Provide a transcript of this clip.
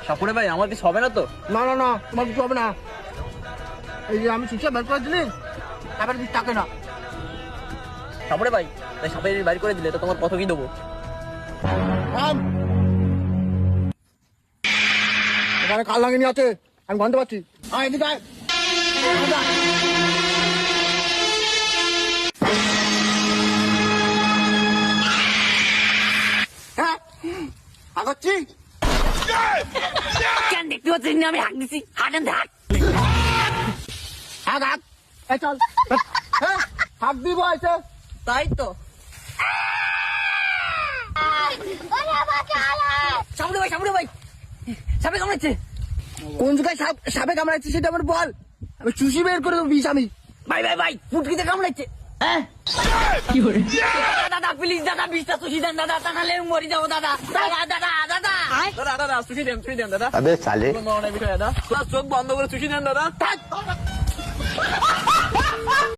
সাপুরে ভাই আমার কিছু হবে না তো? না না না, তোমার কিছু হবে না। এই যে আমি সুচে বের করে দিলি, তারপরে কিছু থাকে না। সাপুরে ভাই তাই সাপের বিষ বাইর করে দিলে তো তোমার কত কি দেবো? এখানে কাল লাগিনি আছে, আমি গন্ধ পাচ্ছি। এদিকে আয়। হ্যাঁ আগাচ্ছি। কেন দেখতে পাচ্ছিস না আমি হাঁক দিছি? হাঁটেন হাঁক। হাক হাক, এই চল। হ্যাঁ হাক দিব এসে। তাই তো। সামনে ভাই সামনে ভাই, সাপে কামড়াচ্ছে। কোন জায়গায় সাপে কামড়াচ্ছে সেটা আমার বল, আমি চুষি বের করে দেবো বিষ আমি। ভাই ভাই ভাই ফুটকিতে কামড়াচ্ছে। হ্যাঁ কি করে? দাদা প্লিজ দাদা বিষটা সুশি দেন দাদা, তা নাহলে মরি যাবো দাদা। দাদা দাদা দাদা দাদা দাদা চুষি দেন দাদা। अबे साले কোনো মনে বিষয় দাদা, চোখ বন্ধ করে চুষি দেন দাদা।